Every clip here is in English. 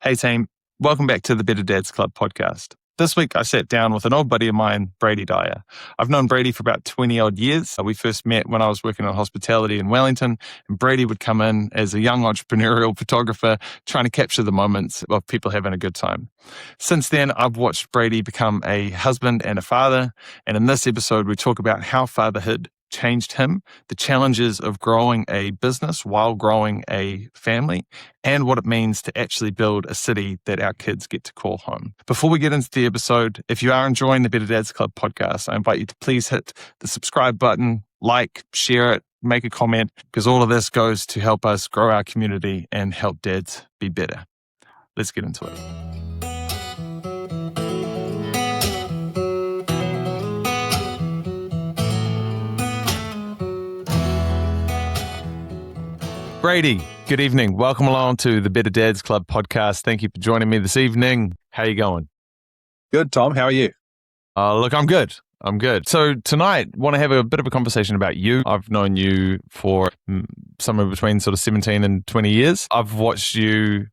Hey team, welcome back to the Better Dads Club podcast. This week I sat down with an old buddy of mine, Brady Dyer. I've known Brady for about 20 odd years. We first met when I was working on hospitality in Wellington, and Brady would come in as a young entrepreneurial photographer trying to capture the moments of people having a good time. Since then, I've watched Brady become a husband and a father, and in this episode we talk about how fatherhood changed him, the challenges of growing a business while growing a family, and what it means to actually build a city that our kids get to call home. Before we get into the episode, if you are enjoying the Better Dads Club podcast, I invite you to please hit the subscribe button, like, share it, make a comment, because all of this goes to help us grow our community and help dads be better. Let's get into it. Brady, good evening. Welcome along to the Better Dads Club podcast. Thank you for joining me this evening. How are you going? Good, Tom. How are you? Look, I'm good. So tonight, I want to have a bit of a conversation about you. I've known you for somewhere between sort of 17 and 20 years. I've watched you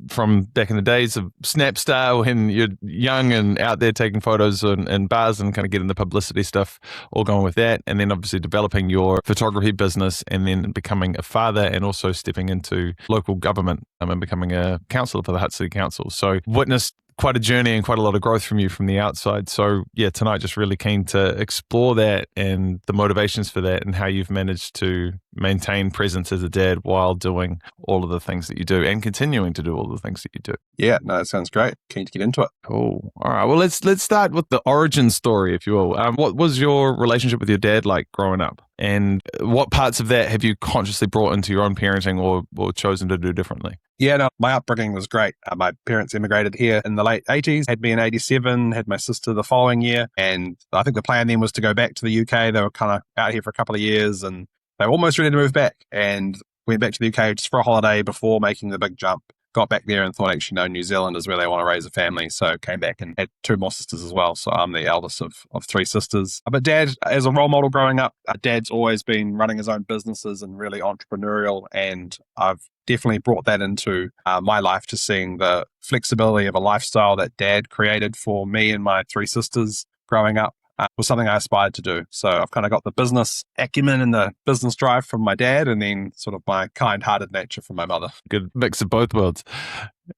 from back in the days of Snapstar when you're young and out there taking photos and bars and kind of getting the publicity stuff all going with that, and then obviously developing your photography business and then becoming a father and also stepping into local government and becoming a councillor for the Hutt City Council. So witnessed quite a journey and quite a lot of growth from you from the outside. So yeah, tonight just really keen to explore that and the motivations for that and how you've managed to maintain presence as a dad while doing all of the things that you do and continuing to do all the things that you do. Yeah, no, that sounds great. Keen to get into it. Cool. All right. Well, let's start with the origin story, if you will. What was your relationship with your dad like growing up? And what parts of that have you consciously brought into your own parenting or chosen to do differently? Yeah, no, my upbringing was great. My parents immigrated here in the late 80s, had me in 87, had my sister the following year. And I think the plan then was to go back to the UK. They were kind of out here for a couple of years and they were almost ready to move back. And went back to the UK just for a holiday before making the big jump. Got back there and thought, actually, no, New Zealand is where they want to raise a family. So came back and had two more sisters as well. So I'm the eldest of three sisters. But Dad, as a role model growing up, Dad's always been running his own businesses and really entrepreneurial. And I've definitely brought that into my life, to seeing the flexibility of a lifestyle that Dad created for me and my three sisters growing up. Was something I aspired to do. So I've kind of got the business acumen and the business drive from my dad, and then sort of my kind-hearted nature from my mother. Good mix of both worlds.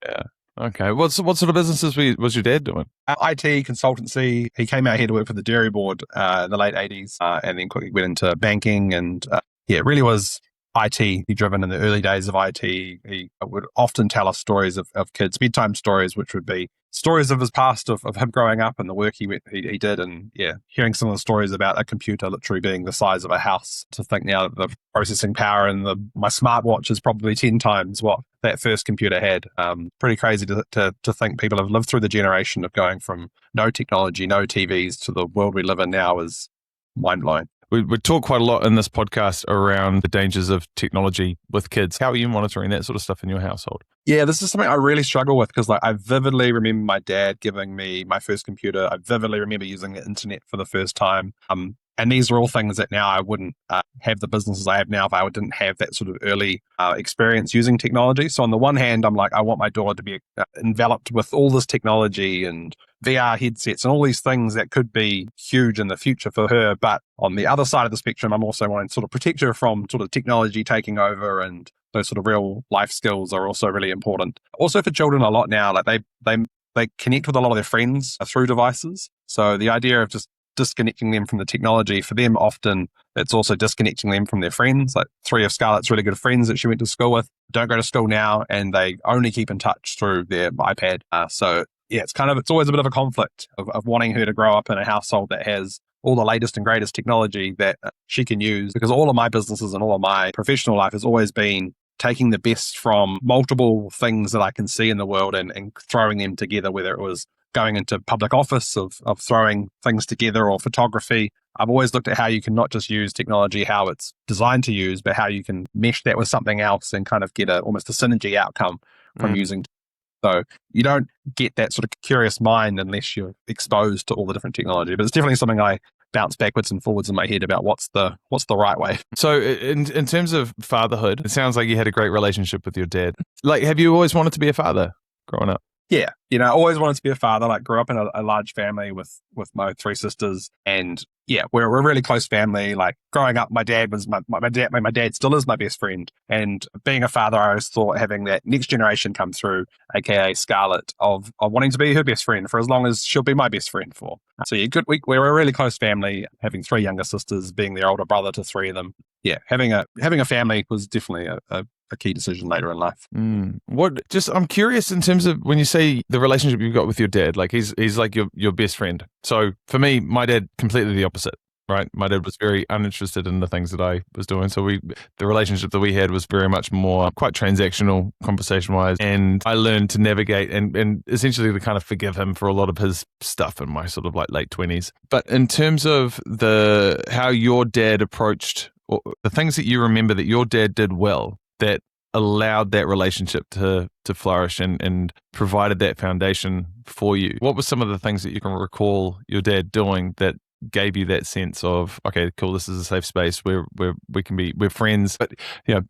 Yeah. Okay. What sort of businesses was your dad doing? IT, consultancy. He came out here to work for the Dairy Board in the late 80s and then quickly went into banking. And it really was IT driven in the early days of IT. He would often tell us stories of kids, bedtime stories, which would be stories of his past, of him growing up and the work he did. And yeah, hearing some of the stories about a computer literally being the size of a house, to think now that the processing power in my smartwatch is probably 10 times what that first computer had. Pretty crazy to think people have lived through the generation of going from no technology, no TVs to the world we live in now is mind-blowing. We talk quite a lot in this podcast around the dangers of technology with kids. How are you monitoring that sort of stuff in your household? Yeah, this is something I really struggle with because I vividly remember my dad giving me my first computer. I vividly remember using the internet for the first time. And these are all things that now I wouldn't have the businesses I have now if I didn't have that sort of early experience using technology. So on the one hand, I'm like, I want my daughter to be enveloped with all this technology and VR headsets and all these things that could be huge in the future for her. But on the other side of the spectrum, I'm also wanting to sort of protect her from sort of technology taking over, and those sort of real life skills are also really important. Also for children a lot now, like they connect with a lot of their friends through devices. So the idea of just disconnecting them from the technology, for them often it's also disconnecting them from their friends. Like three of Scarlett's really good friends that she went to school with don't go to school now, and they only keep in touch through their iPad. So yeah, it's always a bit of a conflict of wanting her to grow up in a household that has all the latest and greatest technology that she can use, because all of my businesses and all of my professional life has always been taking the best from multiple things that I can see in the world and throwing them together, whether it was going into public office, of throwing things together, or photography. I've always looked at how you can not just use technology, how it's designed to use, but how you can mesh that with something else and kind of get almost a synergy outcome from using. So you don't get that sort of curious mind unless you're exposed to all the different technology. But it's definitely something I bounce backwards and forwards in my head about what's the right way. So in terms of fatherhood, it sounds like you had a great relationship with your dad. Like, have you always wanted to be a father growing up? Yeah, I always wanted to be a father. Like, grew up in a large family with my three sisters, and yeah, we're a really close family. Like, growing up, my dad was my dad still is my best friend. And being a father, I always thought having that next generation come through, aka Scarlett, of wanting to be her best friend for as long as she'll be my best friend for. So yeah, good. We're a really close family. Having three younger sisters, being the older brother to three of them. Yeah, having a family was definitely a key decision later in life. I'm curious in terms of when you say the relationship you've got with your dad, like he's like your best friend. So for me, my dad, completely the opposite, right? My dad was very uninterested in the things that I was doing. So the relationship that we had was very much more quite transactional conversation wise. And I learned to navigate and essentially to kind of forgive him for a lot of his stuff in my sort of like late 20s. But in terms of how your dad approached, or the things that you remember that your dad did well, that allowed that relationship to flourish and provided that foundation for you. What were some of the things that you can recall your dad doing that gave you that sense of, okay, cool, this is a safe space where we're friends, but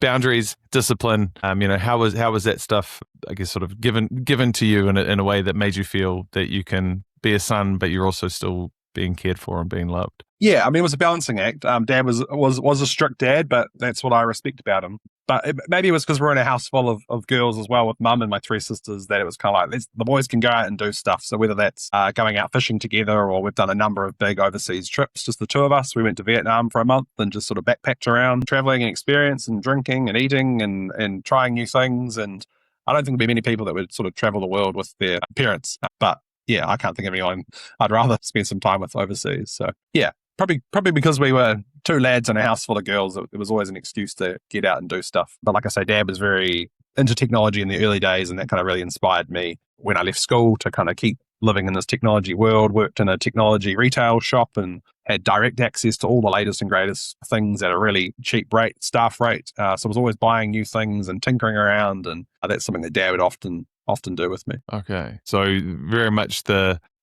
boundaries, discipline, how was that stuff, I guess, sort of given to you in a way that made you feel that you can be a son, but you're also still being cared for and being loved? Yeah, I mean, it was a balancing act. Dad was a strict dad, but that's what I respect about him. But maybe it was because we're in a house full of girls as well, with mum and my three sisters, that it was kind of like, the boys can go out and do stuff. So whether that's going out fishing together, or we've done a number of big overseas trips, just the two of us. We went to Vietnam for a month and just sort of backpacked around, traveling and experience and drinking and eating and trying new things. And I don't think there'd be many people that would sort of travel the world with their parents. But yeah, I can't think of anyone I'd rather spend some time with overseas. So yeah, probably because we were two lads in a house full of girls, it was always an excuse to get out and do stuff. But like I say, Dad was very into technology in the early days, and that kind of really inspired me when I left school to kind of keep living in this technology world. Worked in a technology retail shop and had direct access to all the latest and greatest things at a really cheap staff rate. So I was always buying new things and tinkering around, and that's something that Dad would often do with me. Okay, so very much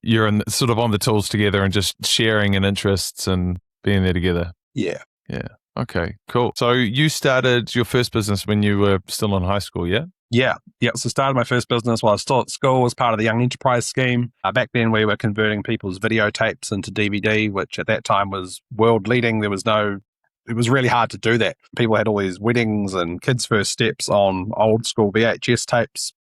you're sort of on the tools together and just sharing in interests and being there together. Yeah. Okay, cool. So you started your first business when you were still in high school, yeah? Yeah. So started my first business while I was still at school as part of the Young Enterprise Scheme. Back then, we were converting people's videotapes into DVD, which at that time was world leading. It was really hard to do that. People had all these weddings and kids' first steps on old school VHS tapes.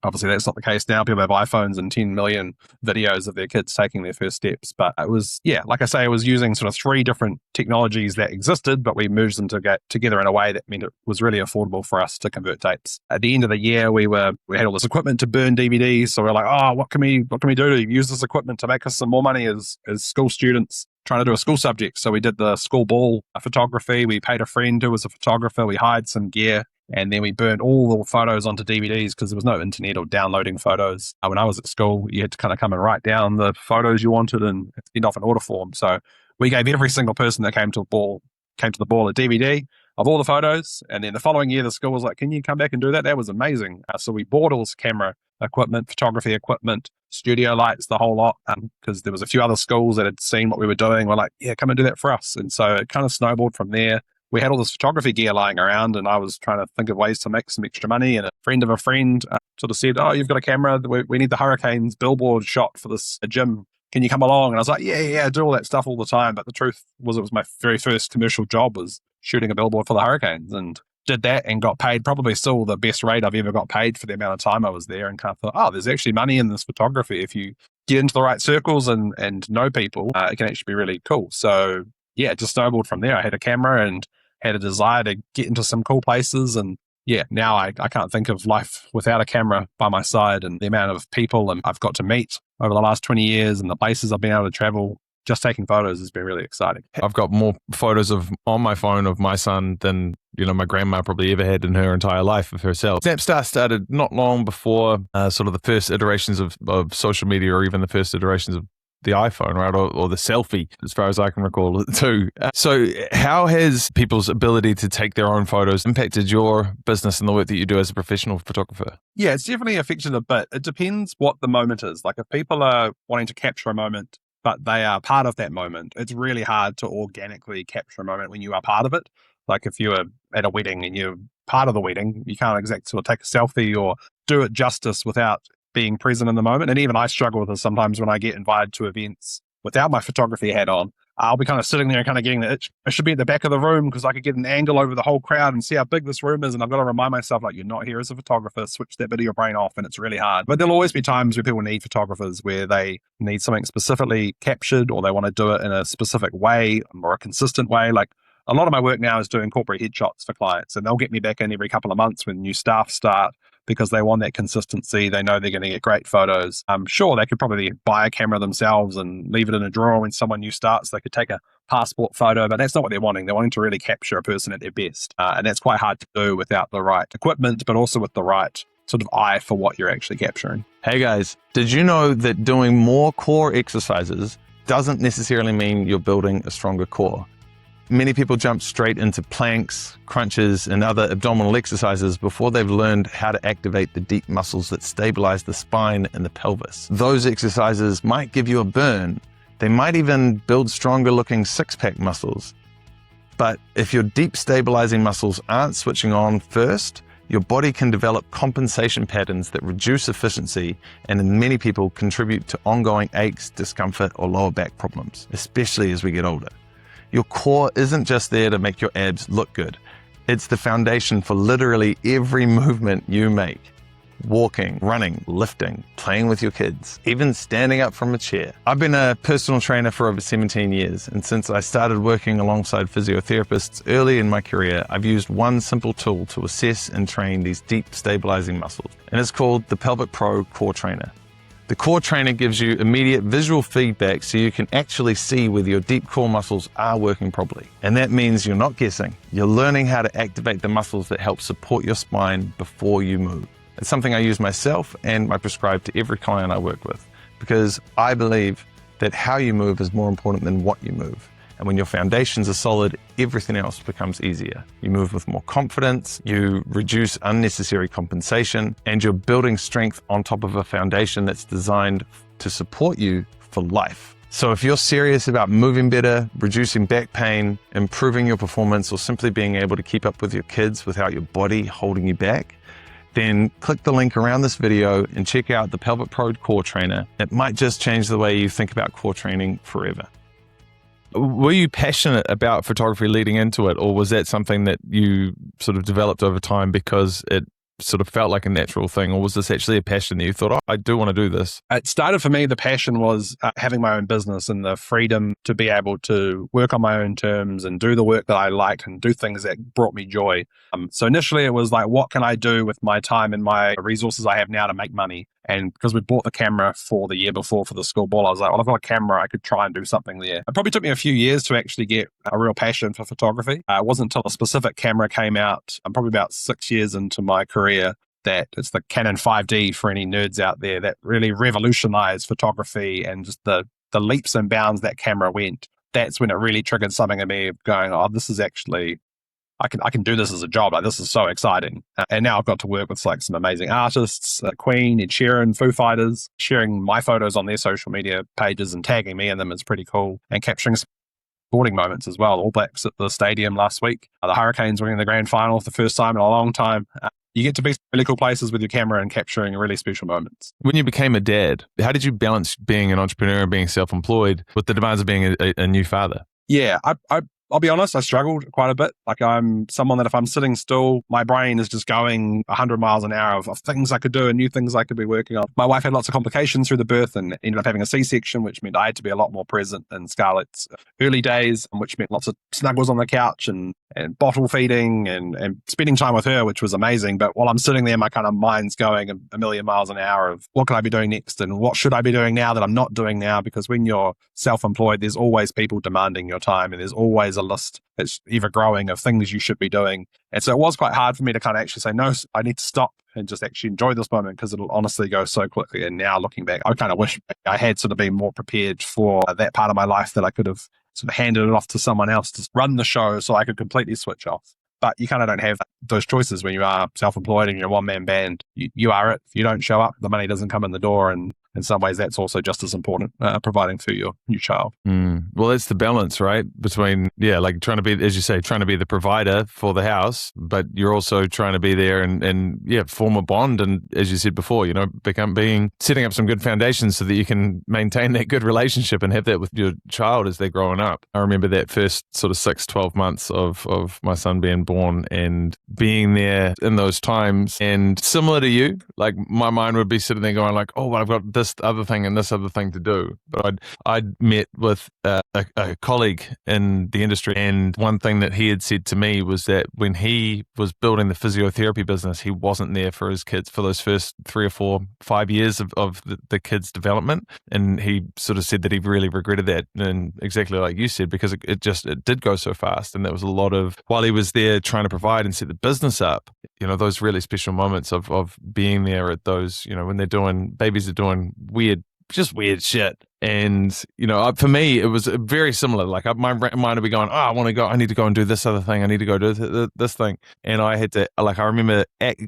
Obviously, that's not the case now. People have iPhones and 10 million videos of their kids taking their first steps. But it was, like I say, it was using sort of three different technologies that existed, but we merged them to get together in a way that meant it was really affordable for us to convert tapes. At the end of the year, we had all this equipment to burn DVDs. So we're like, what can we do to use this equipment to make us some more money as school students trying to do a school subject? So we did the school ball photography. We paid a friend who was a photographer. We hired some gear. And then we burned all the photos onto DVDs because there was no internet or downloading photos. When I was at school, you had to kind of come and write down the photos you wanted and send off an order form. So we gave every single person that came to the ball a DVD of all the photos. And then the following year, the school was like, can you come back and do that? That was amazing. So we bought all this camera equipment, photography equipment, studio lights, the whole lot, because there was a few other schools that had seen what we were doing. We're like, yeah, come and do that for us. And so it kind of snowballed from there. We had all this photography gear lying around, and I was trying to think of ways to make some extra money. And a friend of a friend sort of said, you've got a camera. We need the Hurricanes billboard shot for this gym. Can you come along? And I was like, yeah, I do all that stuff all the time. But the truth was, it was my very first commercial job was shooting a billboard for the Hurricanes, and did that and got paid probably still the best rate I've ever got paid for the amount of time I was there, and kind of thought, there's actually money in this photography. If you get into the right circles and know people, it can actually be really cool. So yeah, it just snowballed from there. I had a camera and had a desire to get into some cool places. And yeah, now I can't think of life without a camera by my side, and the amount of people I've got to meet over the last 20 years and the places I've been able to travel. Just taking photos has been really exciting. I've got more photos on my phone of my son than my grandma probably ever had in her entire life of herself. Snapstar started not long before sort of the first iterations of social media, or even the first iterations of the iPhone, right? Or the selfie, as far as I can recall it too. So how has people's ability to take their own photos impacted your business and the work that you do as a professional photographer? Yeah, it's definitely affected a bit. It depends what the moment is. Like if people are wanting to capture a moment but they are part of that moment. It's really hard to organically capture a moment when you are part of it. Like if you are at a wedding and you're part of the wedding, you can't exactly sort of take a selfie or do it justice without being present in the moment. And even I struggle with this sometimes when I get invited to events without my photography hat on. I'll be kind of sitting there and kind of getting the itch. I should be at the back of the room because I could get an angle over the whole crowd and see how big this room is. And I've got to remind myself, like, you're not here as a photographer. Switch that bit of your brain off, and it's really hard. But there'll always be times where people need photographers where they need something specifically captured, or they want to do it in a specific way or a consistent way. Like a lot of my work now is doing corporate headshots for clients, and they'll get me back in every couple of months when new staff start, because they want that consistency. They know they're going to get great photos. I'm sure they could probably buy a camera themselves and leave it in a drawer when someone new starts. They could take a passport photo, but that's not what they're wanting. They're wanting to really capture a person at their best. And that's quite hard to do without the right equipment, but also with the right sort of eye for what you're actually capturing. Hey guys, did you know that doing more core exercises doesn't necessarily mean you're building a stronger core? Many people jump straight into planks, crunches, and other abdominal exercises before they've learned how to activate the deep muscles that stabilize the spine and the pelvis. Those exercises might give you a burn. They might even build stronger looking six-pack muscles. But if your deep stabilizing muscles aren't switching on first, your body can develop compensation patterns that reduce efficiency and in many people contribute to ongoing aches, discomfort, or lower back problems, especially as we get older. Your core isn't just there to make your abs look good. It's the foundation for literally every movement you make. Walking, running, lifting, playing with your kids, even standing up from a chair. I've been a personal trainer for over 17 years, and since I started working alongside physiotherapists early in my career, I've used one simple tool to assess and train these deep stabilizing muscles, and it's called the Pelvic Pro Core Trainer. The Core Trainer gives you immediate visual feedback so you can actually see whether your deep core muscles are working properly. And that means you're not guessing. You're learning how to activate the muscles that help support your spine before you move. It's something I use myself and I prescribe to every client I work with, because I believe that how you move is more important than what you move. And when your foundations are solid, everything else becomes easier. You move with more confidence, you reduce unnecessary compensation, and you're building strength on top of a foundation that's designed to support you for life. So if you're serious about moving better, reducing back pain, improving your performance, or simply being able to keep up with your kids without your body holding you back, then click the link around this video and check out the Pelvic Pro Core Trainer. It might just change the way you think about core training forever. Were you passionate about photography leading into it, or was that something that you sort of developed over time because it sort of felt like a natural thing, or was this actually a passion that you thought, oh, I do want to do this? It started for me, the passion was having my own business and the freedom to be able to work on my own terms and do the work that I liked and do things that brought me joy. So initially it was like, what can I do with my time and my resources I have now to make money? And because we bought the camera for the year before for the school ball, I was like, well, I've got a camera, I could try and do something there. It probably took me a few years to actually get a real passion for photography. It wasn't until a specific camera came out, I'm probably about 6 years into my career, that it's the Canon 5D for any nerds out there, that really revolutionized photography and just the leaps and bounds that camera went. That's when it really triggered something in me going, oh, this is actually, I can do this as a job. Like, this is so exciting. And now I've got to work with like some amazing artists, Queen, Ed Sheeran, Foo Fighters. Sharing my photos on their social media pages and tagging me in them is pretty cool. And capturing sporting moments as well. All Blacks at the stadium last week. The Hurricanes winning the grand final for the first time in a long time. You get to be in really cool places with your camera and capturing really special moments. When you became a dad, how did you balance being an entrepreneur and being self-employed with the demands of being a new father? Yeah, I'll be honest, I struggled quite a bit. Like, I'm someone that if I'm sitting still, my brain is just going 100 miles an hour of things I could do and new things I could be working on. My wife had lots of complications through the birth and ended up having a C-section, which meant I had to be a lot more present in Scarlett's early days, which meant lots of snuggles on the couch and bottle feeding and spending time with her, which was amazing. But while I'm sitting there, my kind of mind's going a million miles an hour of what can I be doing next and what should I be doing now that I'm not doing now? Because when you're self-employed, there's always people demanding your time and there's always a list that's ever growing of things you should be doing. And so it was quite hard for me to kind of actually say, no, I need to stop and just actually enjoy this moment because it'll honestly go so quickly. And now looking back, I kind of wish I had sort of been more prepared for that part of my life, that I could have sort of handed it off to someone else to run the show so I could completely switch off. But you kind of don't have those choices when you are self-employed and you're a one-man band. You are it. If you don't show up, the money doesn't come in the door. And in some ways that's also just as important, providing for your child. Well, it's the balance, right? Between, like trying to be, as you say, trying to be the provider for the house, but you're also trying to be there and form a bond. And as you said before, setting up some good foundations so that you can maintain that good relationship and have that with your child as they're growing up. I remember that first sort of 6-12 months of my son being born and being there in those times. And similar to you, like my mind would be sitting there going like, oh, well, I've got this other thing and this other thing to do. But I'd met with a colleague in the industry, and one thing that he had said to me was that when he was building the physiotherapy business, he wasn't there for his kids for those first 3 or 4, 5 years of the kids' development. And he sort of said that he really regretted that, and exactly like you said, because it did go so fast. And there was a lot of, while he was there trying to provide and set the business up, those really special moments of being there at those, when babies are doing weird shit. And, for me, it was very similar. Like my mind would be going, I need to go and do this other thing. I need to go do this thing. And I had to, I remember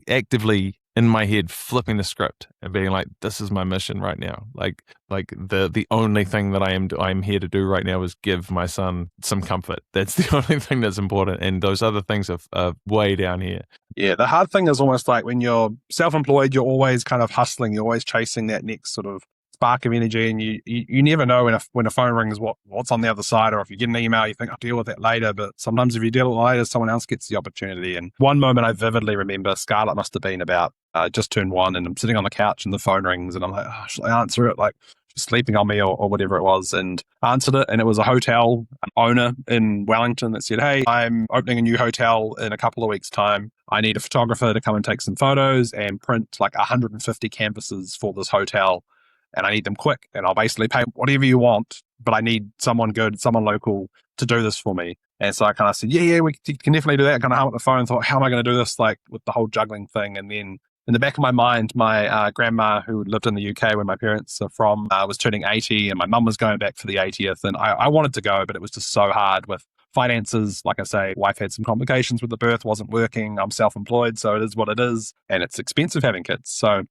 actively in my head flipping the script and being like, this is my mission right now. Like the only thing that I'm here to do right now is give my son some comfort. That's the only thing that's important. And those other things are way down here. Yeah, the hard thing is almost like when you're self-employed, you're always kind of hustling. You're always chasing that next sort of spark of energy, and you never know when a phone rings what's on the other side, or if you get an email, you think I'll deal with that later. But sometimes if you deal with it later, someone else gets the opportunity. And one moment I vividly remember, Scarlett must have been about just turned 1, and I'm sitting on the couch and the phone rings, and I'm like, should I answer it? Like she's sleeping on me or whatever it was, and answered it, and it was a hotel owner in Wellington that said, hey, I'm opening a new hotel in a couple of weeks' time. I need a photographer to come and take some photos and print like 150 canvases for this hotel. And I need them quick, and I'll basically pay whatever you want, but I need someone good, someone local to do this for me. And so I kind of said, we can definitely do that. I kind of hung up the phone and thought, how am I going to do this, like with the whole juggling thing? And then in the back of my mind, my grandma, who lived in the UK where my parents are from, was turning 80, and my mum was going back for the 80th. And I wanted to go, but it was just so hard with finances. Like I say, wife had some complications with the birth, wasn't working. I'm self-employed, so it is what it is. And it's expensive having kids. So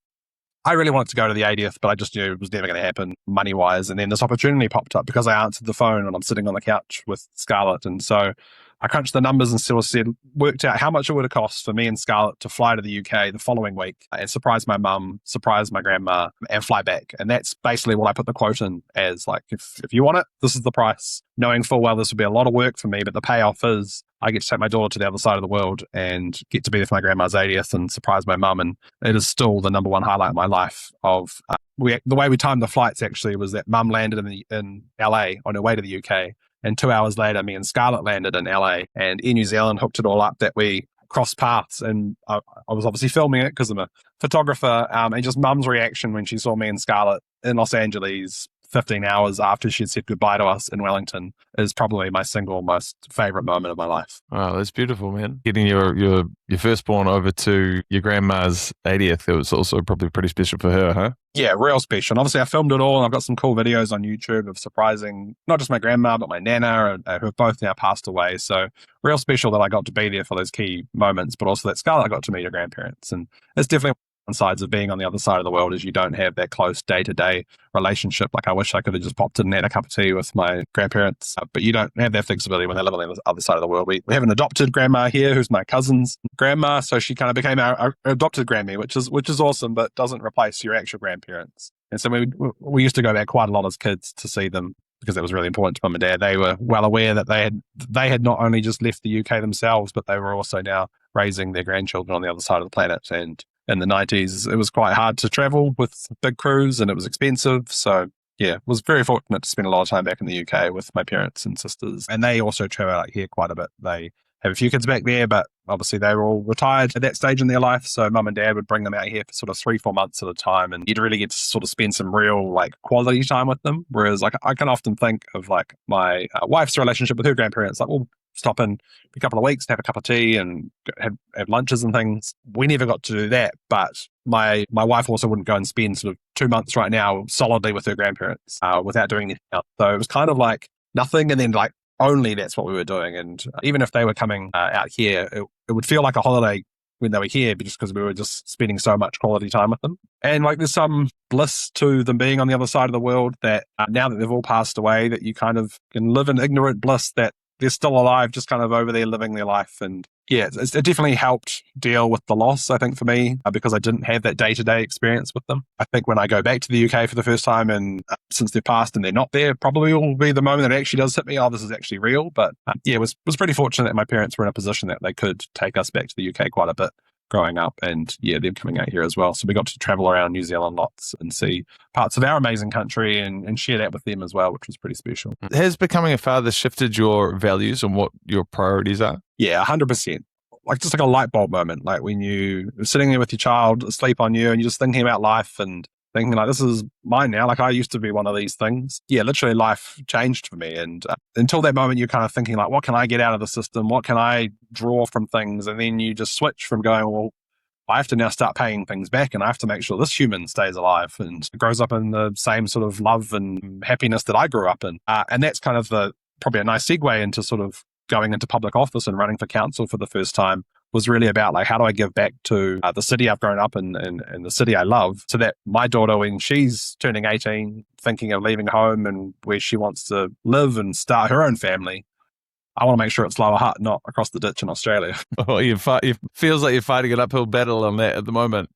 I really wanted to go to the 80th, but I just knew it was never going to happen money-wise. And then this opportunity popped up because I answered the phone and I'm sitting on the couch with Scarlett. And so I crunched the numbers and sort of worked out how much it would have cost for me and Scarlett to fly to the UK the following week and surprise my mum, surprise my grandma, and fly back. And that's basically what I put the quote in as, like, if you want it, this is the price. Knowing full well this would be a lot of work for me, but the payoff is I get to take my daughter to the other side of the world and get to be there for my grandma's 80th and surprise my mum. And it is still the number one highlight of my life. The way we timed the flights actually was that mum landed in LA on her way to the UK. And 2 hours later, me and Scarlett landed in LA, and Air New Zealand hooked it all up that we crossed paths. And I was obviously filming it because I'm a photographer. And just mum's reaction when she saw me and Scarlett in Los Angeles 15 hours after she'd said goodbye to us in Wellington is probably my single most favorite moment of my life. Oh, that's beautiful, man. Getting your firstborn over to your grandma's 80th, it was also probably pretty special for her, huh? Yeah, real special. And obviously I filmed it all, and I've got some cool videos on YouTube of surprising not just my grandma, but my nana, who have both now passed away. So real special that I got to be there for those key moments, but also that Scarlett got to meet her grandparents. And it's definitely sides of being on the other side of the world is you don't have that close day-to-day relationship. Like I wish I could have just popped in and had a cup of tea with my grandparents, but you don't have that flexibility when they live on the other side of the world. We have an adopted grandma here who's my cousin's grandma, so she kind of became our adopted Grammy, which is awesome, but doesn't replace your actual grandparents. And so we used to go back quite a lot as kids to see them because it was really important to mum and dad. They were well aware that they had not only just left the UK themselves, but they were also now raising their grandchildren on the other side of the planet. And in the 90s, it was quite hard to travel with big crews and it was expensive. So yeah, was very fortunate to spend a lot of time back in the UK with my parents and sisters. And they also travel out here quite a bit. They have a few kids back there, but obviously they were all retired at that stage in their life. So mum and dad would bring them out here for sort of 3-4 months at a time. And you'd really get to sort of spend some real like quality time with them. Whereas like I can often think of like my wife's relationship with her grandparents, like, well, stop in for a couple of weeks, have a cup of tea and have lunches and things. We never got to do that. But my wife also wouldn't go and spend sort of 2 months right now solidly with her grandparents without doing anything else. So it was kind of like nothing. And then like only that's what we were doing. And even if they were coming out here, it would feel like a holiday when they were here, just because we were just spending so much quality time with them. And like there's some bliss to them being on the other side of the world that now that they've all passed away, that you kind of can live in ignorant bliss that they're still alive, just kind of over there living their life. And yeah, it definitely helped deal with the loss, I think, for me, because I didn't have that day-to-day experience with them. I think when I go back to the UK for the first time and since they've passed and they're not there, probably will be the moment that it actually does hit me, oh, this is actually real. But yeah, it was pretty fortunate that my parents were in a position that they could take us back to the UK quite a bit growing up, and yeah, them coming out here as well. So we got to travel around New Zealand lots and see parts of our amazing country and share that with them as well, which was pretty special. Has becoming a father shifted your values and what your priorities are? Yeah, 100%. Like just like a light bulb moment, like when you are sitting there with your child asleep on you and you're just thinking about life and thinking like, this is mine now. Like I used to be one of these things. Yeah, literally life changed for me. And until that moment, you're kind of thinking like, what can I get out of the system? What can I draw from things? And then you just switch from going, well, I have to now start paying things back and I have to make sure this human stays alive and grows up in the same sort of love and happiness that I grew up in. And that's kind of probably a nice segue into sort of going into public office and running for council for the first time. Was really about like, how do I give back to the city I've grown up in and the city I love, so that my daughter, when she's turning 18, thinking of leaving home and where she wants to live and start her own family, I want to make sure it's Lower Hutt, not across the ditch in Australia. Oh, it feels like you're fighting an uphill battle on that at the moment.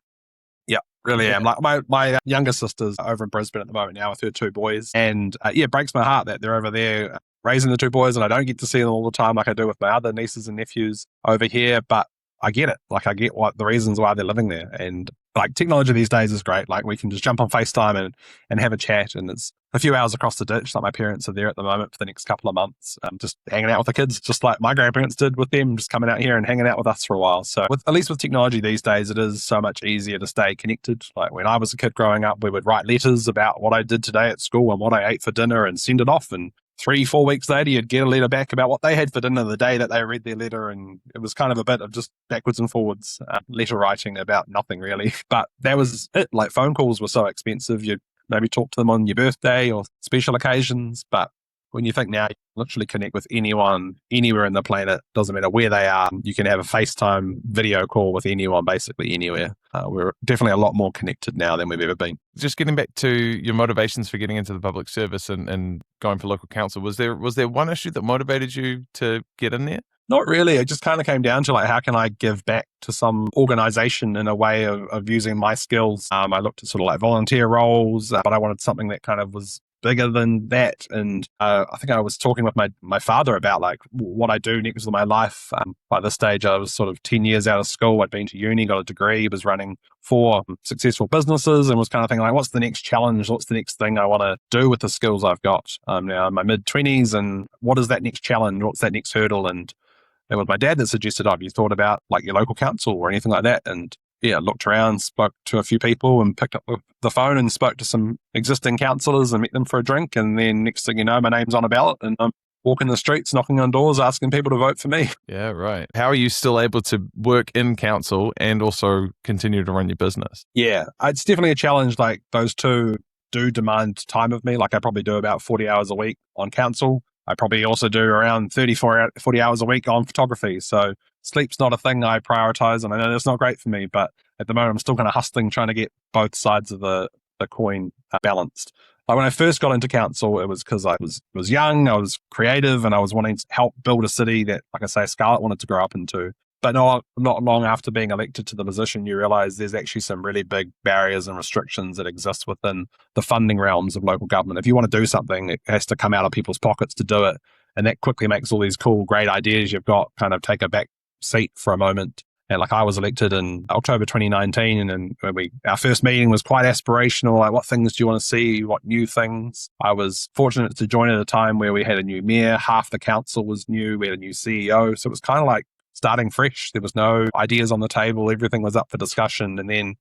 Yeah, really am. Like my younger sister's over in Brisbane at the moment now with her 2 boys. And it breaks my heart that they're over there raising the 2 boys and I don't get to see them all the time like I do with my other nieces and nephews over here. But I get it. Like I get what the reasons why they're living there. And like technology these days is great. Like we can just jump on FaceTime and have a chat, and it's a few hours across the ditch. Like my parents are there at the moment for the next couple of months, just hanging out with the kids, just like my grandparents did with them, just coming out here and hanging out with us for a while. So at least with technology these days, it is so much easier to stay connected. Like when I was a kid growing up, we would write letters about what I did today at school and what I ate for dinner and send it off. And 3-4 weeks later, you'd get a letter back about what they had for dinner the day that they read their letter. And it was kind of a bit of just backwards and forwards letter writing about nothing really. But that was it. Like phone calls were so expensive. You'd maybe talk to them on your birthday or special occasions. But when you think now, you can literally connect with anyone, anywhere in the planet, doesn't matter where they are. You can have a FaceTime video call with anyone, basically anywhere. We're definitely a lot more connected now than we've ever been. Just getting back to your motivations for getting into the public service and going for local council, was there one issue that motivated you to get in there? Not really. It just kind of came down to like, how can I give back to some organization in a way of using my skills? I looked at sort of like volunteer roles, but I wanted something that kind of was bigger than that. And I think I was talking with my father about like what I do next with my life. By this stage, I was sort of 10 years out of school. I'd been to uni, got a degree, was running 4 successful businesses, and was kind of thinking like, what's the next challenge? What's the next thing I want to do with the skills I've got? Now in my mid-20s, and what is that next challenge? What's that next hurdle? And it was my dad that suggested, have you thought about like your local council or anything like that? And yeah, looked around, spoke to a few people and picked up the phone and spoke to some existing councillors and met them for a drink. And then next thing you know, my name's on a ballot and I'm walking the streets, knocking on doors, asking people to vote for me. Yeah, right. How are you still able to work in council and also continue to run your business? Yeah, it's definitely a challenge. Like those two do demand time of me. Like I probably do about 40 hours a week on council. I probably also do around 40 hours a week on photography. So sleep's not a thing I prioritize, and I know that's not great for me, but at the moment I'm still kind of hustling, trying to get both sides of the coin balanced. Like when I first got into council, it was because I was young, I was creative, and I was wanting to help build a city that, like I say, Scarlett wanted to grow up into. But not long after being elected to the position, you realize there's actually some really big barriers and restrictions that exist within the funding realms of local government. If you want to do something, it has to come out of people's pockets to do it. And that quickly makes all these cool, great ideas you've got kind of take a back seat for a moment. And like I was elected in October 2019, and when our first meeting was quite aspirational. Like, what things do you want to see? What new things? I was fortunate to join at a time where we had a new mayor, half the council was new, we had a new CEO. So it was kind of like starting fresh. There was no ideas on the table. Everything was up for discussion. And then,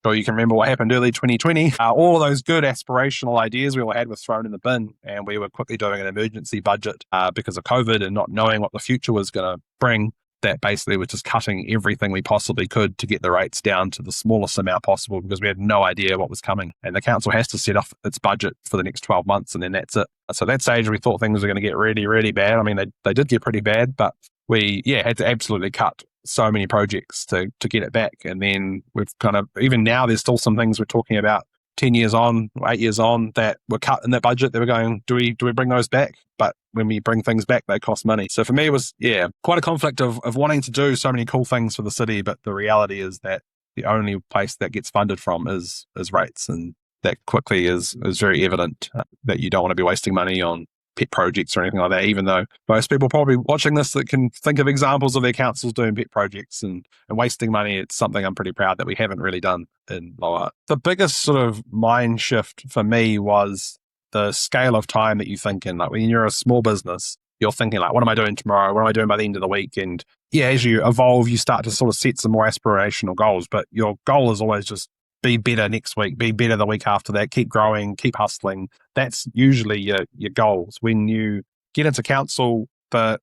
sure, you can remember what happened early 2020. All of those good aspirational ideas we all had were thrown in the bin, and we were quickly doing an emergency budget because of COVID and not knowing what the future was going to bring. That basically was just cutting everything we possibly could to get the rates down to the smallest amount possible, because we had no idea what was coming. And the council has to set off its budget for the next 12 months, and then that's it. So at that stage, we thought things were going to get really, really bad. I mean, they did get pretty bad, but we had to absolutely cut so many projects to get it back. And then we've kind of, even now, there's still some things we're talking about 10 years on, 8 years on, that were cut in that budget. They were going, do we bring those back? But when we bring things back, they cost money. So for me, it was, quite a conflict of wanting to do so many cool things for the city. But the reality is that the only place that gets funded from is rates. And that quickly is very evident that you don't want to be wasting money on pet projects or anything like that, even though most people probably watching this that can think of examples of their councils doing pet projects and wasting money. It's something I'm pretty proud that we haven't really done in Lower Hutt. The biggest sort of mind shift for me was the scale of time that you think in. Like when you're a small business, you're thinking like, what am I doing tomorrow? What am I doing by the end of the week? And as you evolve, you start to sort of set some more aspirational goals, but your goal is always just be better next week, be better the week after that, keep growing, keep hustling. That's usually your goals. When you get into council, the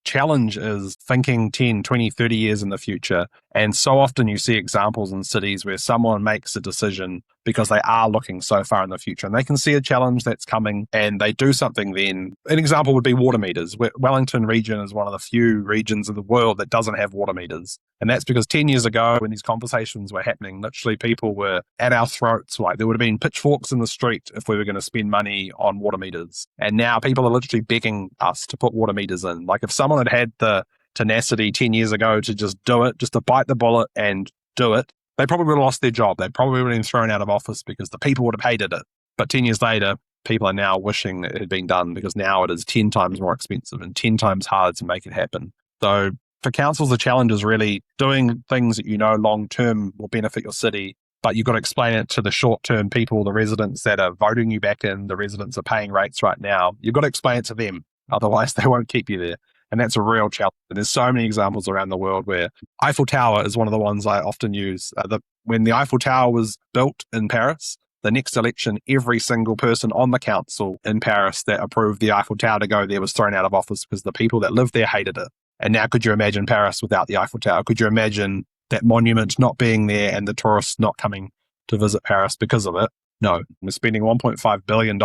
challenge is thinking 10, 20, 30 years in the future. And so often you see examples in cities where someone makes a decision because they are looking so far in the future and they can see a challenge that's coming and they do something then. An example would be water meters. Wellington region is one of the few regions of the world that doesn't have water meters. And that's because 10 years ago when these conversations were happening, literally people were at our throats. Like there would have been pitchforks in the street if we were going to spend money on water meters. And now people are literally begging us to put water meters in. Like if someone had the tenacity 10 years ago to just do it, just to bite the bullet and do it, they probably would have lost their job. They probably would have been thrown out of office because the people would have hated it. But 10 years later, people are now wishing it had been done because now it is 10 times more expensive and 10 times harder to make it happen. So for councils, the challenge is really doing things that you know long-term will benefit your city, but you've got to explain it to the short-term people, the residents that are voting you back in, the residents are paying rates right now. You've got to explain it to them. Otherwise, they won't keep you there. And that's a real challenge. And there's so many examples around the world where Eiffel Tower is one of the ones I often use. When the Eiffel Tower was built in Paris, the next election, every single person on the council in Paris that approved the Eiffel Tower to go there was thrown out of office because the people that lived there hated it. And now could you imagine Paris without the Eiffel Tower? Could you imagine that monument not being there and the tourists not coming to visit Paris because of it? No, we're spending $1.5 billion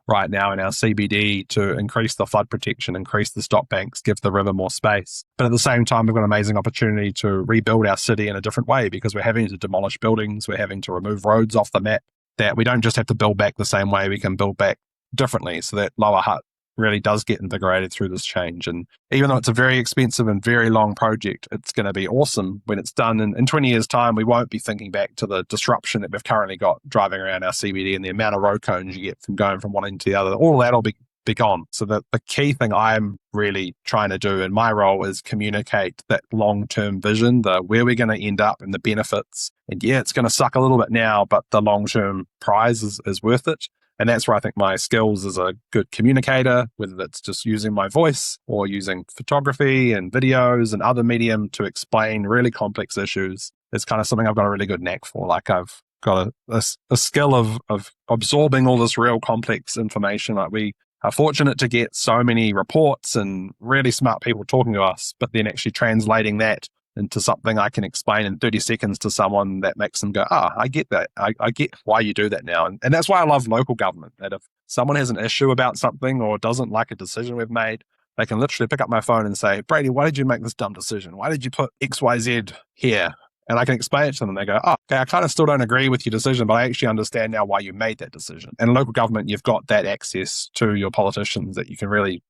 right now in our CBD to increase the flood protection, increase the stop banks, give the river more space. But at the same time, we've got an amazing opportunity to rebuild our city in a different way because we're having to demolish buildings, we're having to remove roads off the map, that we don't just have to build back the same way, we can build back differently so that Lower Hutt really does get invigorated through this change. And even though it's a very expensive and very long project, it's going to be awesome when it's done. And in 20 years' time, we won't be thinking back to the disruption that we've currently got driving around our CBD and the amount of road cones you get from going from one end to the other. All that will be gone. So the key thing I'm really trying to do in my role is communicate that long-term vision, the where we're going to end up and the benefits. And it's going to suck a little bit now, but the long-term prize is worth it. And that's where I think my skills as a good communicator, whether that's just using my voice or using photography and videos and other medium to explain really complex issues, is kind of something I've got a really good knack for. Like I've got a skill of absorbing all this real complex information. Like we are fortunate to get so many reports and really smart people talking to us, but then actually translating that into something I can explain in 30 seconds to someone that makes them go, I get that. I get why you do that now. And that's why I love local government, that if someone has an issue about something or doesn't like a decision we've made, they can literally pick up my phone and say, Brady, why did you make this dumb decision? Why did you put XYZ here? And I can explain it to them and they go, okay, I kind of still don't agree with your decision, but I actually understand now why you made that decision. And in local government, you've got that access to your politicians that you can really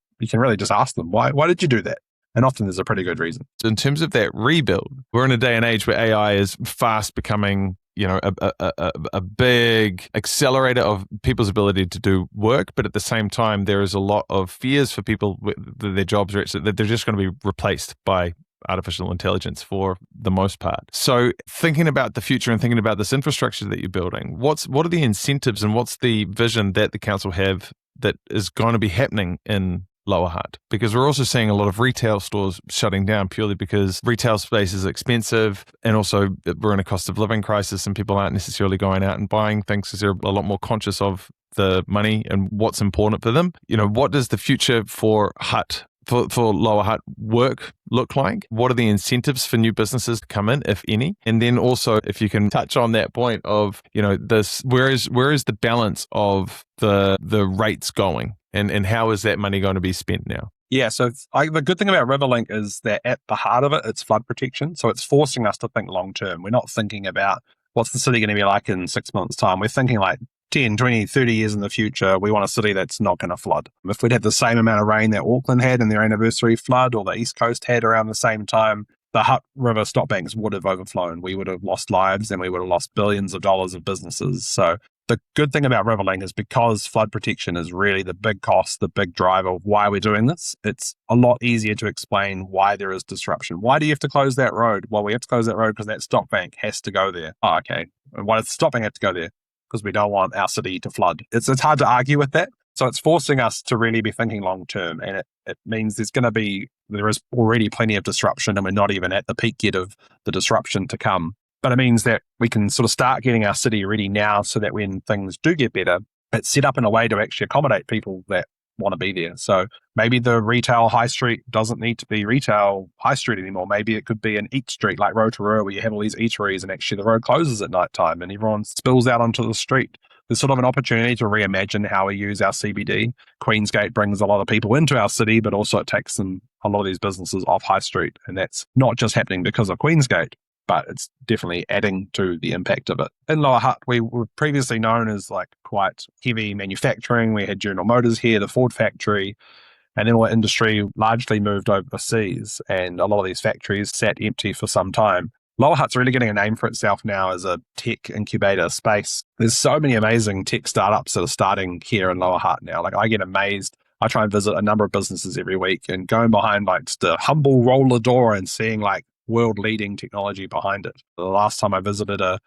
just ask them, why did you do that? And often there's a pretty good reason. In terms of that rebuild, we're in a day and age where AI is fast becoming, a big accelerator of people's ability to do work. But at the same time, there is a lot of fears for people with their jobs that they're just going to be replaced by artificial intelligence for the most part. So thinking about the future and thinking about this infrastructure that you're building, what are the incentives and what's the vision that the council have that is going to be happening in Lower Hutt? Because we're also seeing a lot of retail stores shutting down purely because retail space is expensive, and also we're in a cost of living crisis and people aren't necessarily going out and buying things because they're a lot more conscious of the money and what's important for them. What does the future for Hutt, for Lower Hutt work look like? What are the incentives for new businesses to come in, if any? And then also, if you can touch on that point of, this, where is the balance of the rates going? And how is that money going to be spent now? Yeah, so the good thing about Riverlink is that at the heart of it, it's flood protection. So it's forcing us to think long term. We're not thinking about what's the city going to be like in 6 months' time. We're thinking like 10, 20, 30 years in the future. We want a city that's not going to flood. If we'd had the same amount of rain that Auckland had in their anniversary flood, or the East Coast had around the same time, the Hutt River stop banks would have overflown. We would have lost lives and we would have lost billions of dollars of businesses. So the good thing about Riverlink is because flood protection is really the big cost, the big driver of why we're doing this, it's a lot easier to explain why there is disruption. Why do you have to close that road? Well, we have to close that road because that stop bank has to go there. Oh, okay. And why does the stop bank have to go there? Because we don't want our city to flood. It's hard to argue with that. So it's forcing us to really be thinking long term. And it means there is already plenty of disruption and we're not even at the peak yet of the disruption to come. But it means that we can sort of start getting our city ready now so that when things do get better, it's set up in a way to actually accommodate people that want to be there. So maybe the retail high street doesn't need to be retail high street anymore. Maybe it could be an eat street like Rotorua where you have all these eateries and actually the road closes at night time and everyone spills out onto the street. There's sort of an opportunity to reimagine how we use our CBD. Queensgate brings a lot of people into our city, but also it takes a lot of these businesses off high street. And that's not just happening because of Queensgate, but it's definitely adding to the impact of it. In Lower Hutt, we were previously known as like quite heavy manufacturing. We had General Motors here, the Ford factory, and then all the industry largely moved overseas, and a lot of these factories sat empty for some time. Lower Hutt's really getting a name for itself now as a tech incubator space. There's so many amazing tech startups that are starting here in Lower Hutt now. Like I get amazed. I try and visit a number of businesses every week and going behind like just a humble roller door and seeing like world-leading technology behind it. The last time I visited a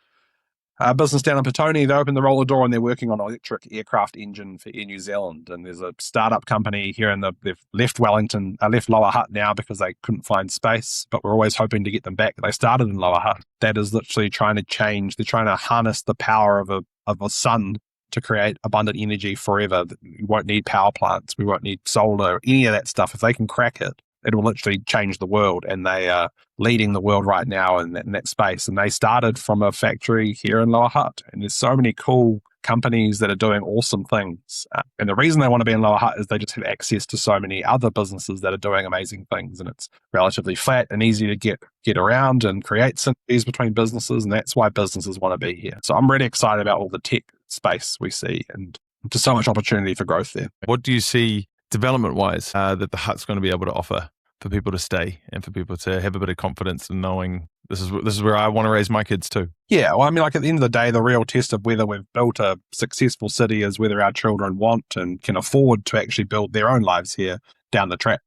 business down in Petone, they opened the roller door and they're working on an electric aircraft engine for Air New Zealand. And there's a startup company here they've left left Lower Hutt now because they couldn't find space, but we're always hoping to get them back. They started in Lower Hutt. That is literally trying to change. They're trying to harness the power of a sun to create abundant energy forever. We won't need power plants. We won't need solar, any of that stuff. If they can crack it, it will literally change the world. And they are leading the world right now in that space. And they started from a factory here in Lower Hutt. And there's so many cool companies that are doing awesome things. And the reason they want to be in Lower Hutt is they just have access to so many other businesses that are doing amazing things. And it's relatively flat and easy to get around and create synergies between businesses. And that's why businesses want to be here. So I'm really excited about all the tech space we see and just so much opportunity for growth there. What do you see development-wise that the Hutt's going to be able to offer for people to stay and for people to have a bit of confidence in knowing this is where I want to raise my kids too? Yeah, well, I mean, like at the end of the day, the real test of whether we've built a successful city is whether our children want and can afford to actually build their own lives here down the track.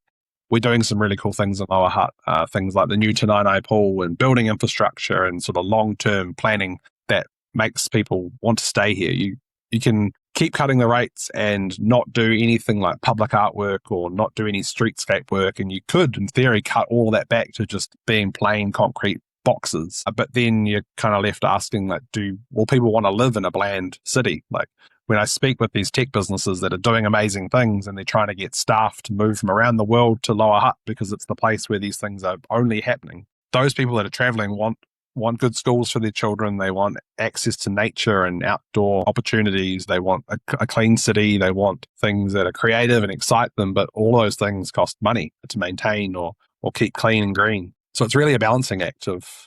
We're doing some really cool things in Lower Hutt, things like the new Tanai pool and building infrastructure and sort of long-term planning that makes people want to stay here. You can keep cutting the rates and not do anything like public artwork or not do any streetscape work. And you could, in theory, cut all of that back to just being plain concrete boxes. But then you're kind of left asking, like, will people want to live in a bland city? Like when I speak with these tech businesses that are doing amazing things and they're trying to get staff to move from around the world to Lower Hutt because it's the place where these things are only happening. Those people that are traveling want good schools for their children. They want access to nature and outdoor opportunities. They want a clean city. They want things that are creative and excite them, but all those things cost money to maintain or keep clean and green. So it's really a balancing act of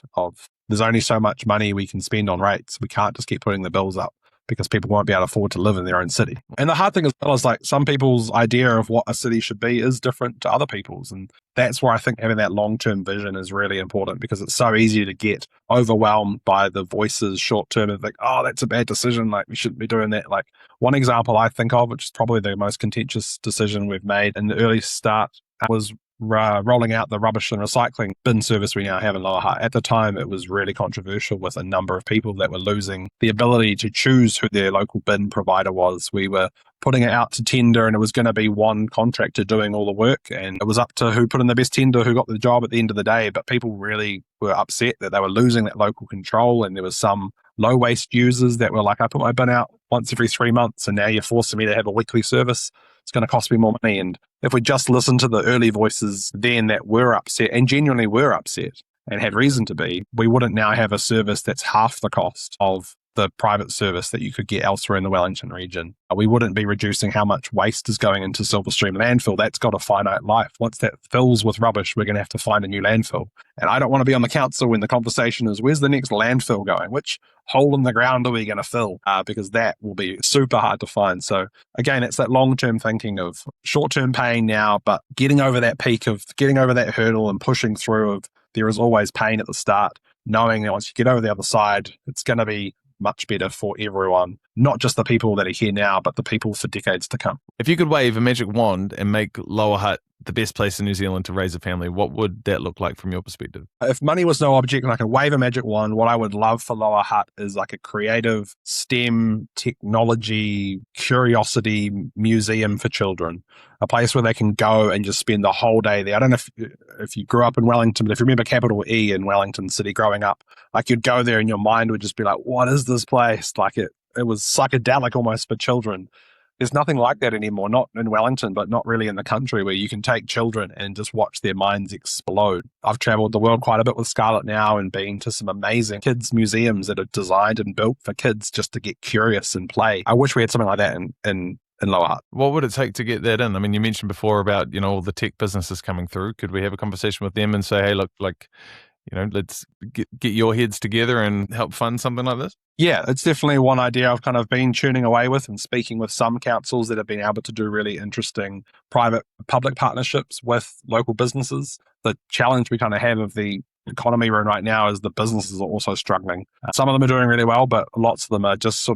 there's only so much money we can spend on rates. We can't just keep putting the bills up because people won't be able to afford to live in their own city. And the hard thing as well is like some people's idea of what a city should be is different to other people's. And that's where I think having that long-term vision is really important because it's so easy to get overwhelmed by the voices short-term of like, oh, that's a bad decision. Like we shouldn't be doing that. Like one example I think of, which is probably the most contentious decision we've made in the early start was rolling out the rubbish and recycling bin service we now have in Lower Hutt. At the time, it was really controversial with a number of people that were losing the ability to choose who their local bin provider was. We were putting it out to tender and it was going to be one contractor doing all the work and it was up to who put in the best tender, who got the job at the end of the day. But people really were upset that they were losing that local control, and there was some low waste users that were like, I put my bin out once every 3 months and now you're forcing me to have a weekly service. It's going to cost me more money. And if we just listened to the early voices then that were upset and genuinely were upset and had reason to be, we wouldn't now have a service that's half the cost of the private service that you could get elsewhere in the Wellington region. We wouldn't be reducing how much waste is going into Silverstream landfill. That's got a finite life. Once that fills with rubbish, we're going to have to find a new landfill. And I don't want to be on the council when the conversation is, where's the next landfill going? Which hole in the ground are we going to fill? Because that will be super hard to find. So again, it's that long-term thinking of short-term pain now, but getting over that peak of getting over that hurdle and pushing through of there is always pain at the start, knowing that once you get over the other side, it's going to be much better for everyone, not just the people that are here now, but the people for decades to come. If you could wave a magic wand and make Lower Hutt the best place in New Zealand to raise a family, what would that look like from your perspective? If money was no object and I could wave a magic wand, what I would love for Lower Hutt is like a creative STEM technology curiosity museum for children, a place where they can go and just spend the whole day there. I don't know if you grew up in Wellington, but if you remember capital E in Wellington City growing up, like you'd go there and your mind would just be like, what is this place? Like it was psychedelic almost for children. There's nothing like that anymore, not in Wellington, but not really in the country, where you can take children and just watch their minds explode. I've traveled the world quite a bit with Scarlett now and been to some amazing kids museums that are designed and built for kids just to get curious and play. I wish we had something like that in Lower Hutt. What would it take to get that in? I mean, you mentioned before about, all the tech businesses coming through. Could we have a conversation with them and say, hey, look, let's get your heads together and help fund something like this? Yeah, it's definitely one idea I've kind of been tuning away with and speaking with some councils that have been able to do really interesting private-public partnerships with local businesses. The challenge we kind of have of the economy we're in right now is the businesses are also struggling. Some of them are doing really well, but lots of them are just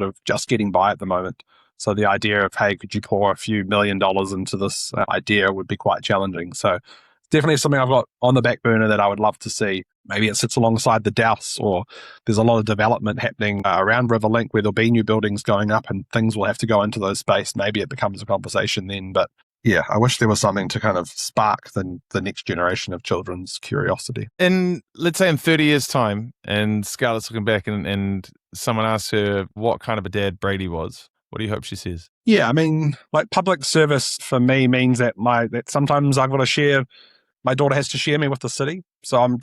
getting by at the moment. So the idea of, hey, could you pour a few $1 million into this idea would be quite challenging. So definitely something I've got on the back burner that I would love to see. Maybe it sits alongside the Douse, or there's a lot of development happening around Riverlink where there'll be new buildings going up and things will have to go into those space. Maybe it becomes a conversation then. But yeah, I wish there was something to kind of spark the next generation of children's curiosity. And let's say in 30 years' time, and Scarlett's looking back and someone asks her what kind of a dad Brady was, what do you hope she says? Yeah, I mean, like public service for me means that sometimes I've got to share, my daughter has to share me with the city. So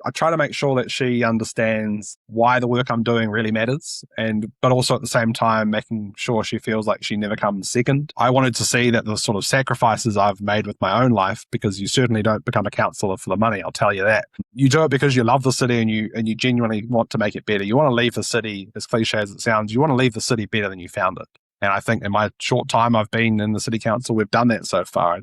I try to make sure that she understands why the work I'm doing really matters, but also at the same time making sure she feels like she never comes second. I wanted to see that the sort of sacrifices I've made with my own life, because you certainly don't become a councillor for the money, I'll tell you that. You do it because you love the city and you genuinely want to make it better. You want to leave the city, as cliche as it sounds, you want to leave the city better than you found it. And I think in my short time I've been in the city council, we've done that so far.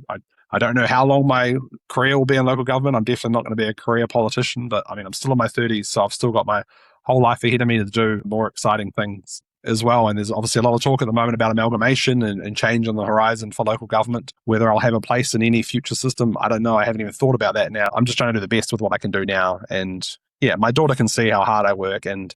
I don't know how long my career will be in local government. I'm definitely not going to be a career politician, but I mean, I'm still in my 30s, so I've still got my whole life ahead of me to do more exciting things as well. And there's obviously a lot of talk at the moment about amalgamation and change on the horizon for local government. Whether I'll have a place in any future system, I don't know. I haven't even thought about that now. I'm just trying to do the best with what I can do now. And yeah, my daughter can see how hard I work. And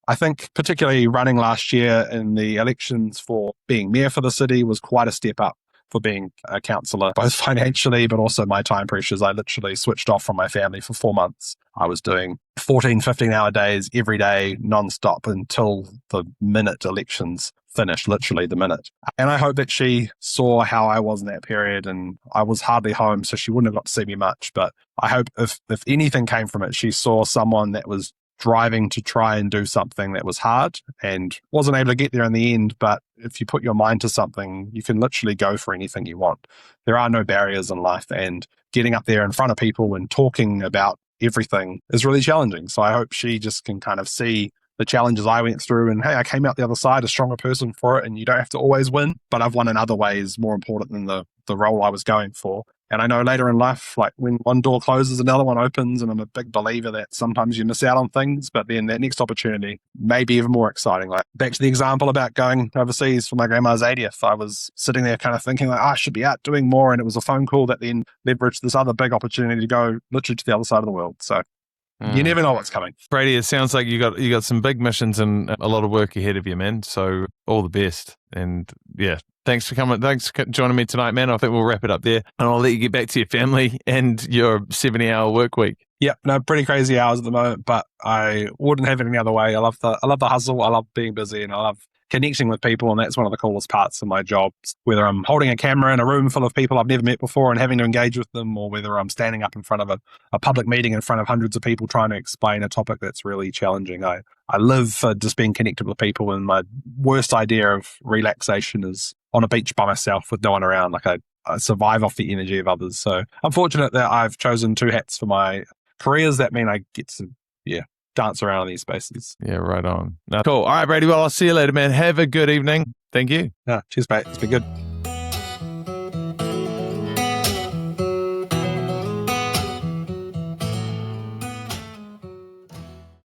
I think particularly running last year in the elections for being mayor for the city was quite a step up for being a councillor, both financially, but also my time pressures. I literally switched off from my family for 4 months. I was doing 14, 15-hour days every day, nonstop, until the minute elections finished, literally the minute. And I hope that she saw how I was in that period, and I was hardly home, so she wouldn't have got to see me much. But I hope if anything came from it, she saw someone that was driving to try and do something that was hard and wasn't able to get there in the end. But if you put your mind to something, you can literally go for anything you want. There are no barriers in life, and getting up there in front of people and talking about everything is really challenging. So I hope she just can kind of see the challenges I went through and, hey, I came out the other side a stronger person for it, and you don't have to always win, but I've won in other ways more important than the role I was going for. And I know later in life, like when one door closes, another one opens, and I'm a big believer that sometimes you miss out on things, but then that next opportunity may be even more exciting. Like back to the example about going overseas for my grandma's 80th, I was sitting there kind of thinking like, I should be out doing more. And it was a phone call that then leveraged this other big opportunity to go literally to the other side of the world. So you never know what's coming. Brady, it sounds like you got some big missions and a lot of work ahead of you, man. So all the best. And yeah, thanks for coming. Thanks for joining me tonight, man. I think we'll wrap it up there, and I'll let you get back to your family and your 70-hour work week. Yep, no, pretty crazy hours at the moment, but I wouldn't have it any other way. I love the hustle. I love being busy, and I love connecting with people, and that's one of the coolest parts of my job. Whether I'm holding a camera in a room full of people I've never met before and having to engage with them, or whether I'm standing up in front of a public meeting in front of hundreds of people trying to explain a topic that's really challenging. I live for just being connected with people, and my worst idea of relaxation is on a beach by myself with no one around. Like I survive off the energy of others. So I'm fortunate that I've chosen two hats for my careers that mean I get to, dance around in these spaces. Yeah, right on. Cool. All right, Brady. Well, I'll see you later, man. Have a good evening. Thank you. Cheers, mate. It's been good.